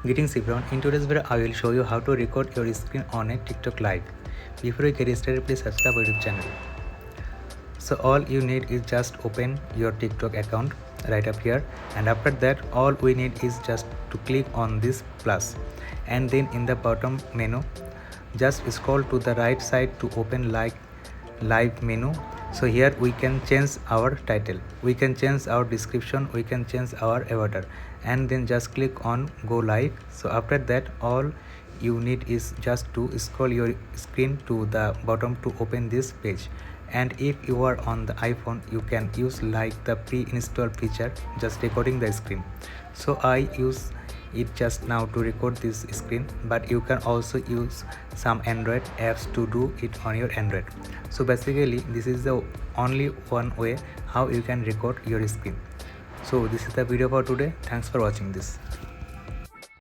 Greetings everyone, in today's video I will show you how to record your screen on a TikTok live. Before we get started, please subscribe our YouTube channel. So all you need is just open your TikTok account right up here, and after that all we need is just to click on this plus, and then in the bottom menu just scroll to the right side to open live menu. So here we can change our title, we can change our description, we can change our avatar, and then just click on go live. So after that all you need is just to scroll your screen to the bottom to open this page. And if you are on the iPhone, you can use like the pre-installed feature, just recording the screen. So I use it just now to record this screen, but you can also use some Android apps to do it on your Android. So basically this is the only one way how you can record your screen. So this is the video for today. Thanks for watching this.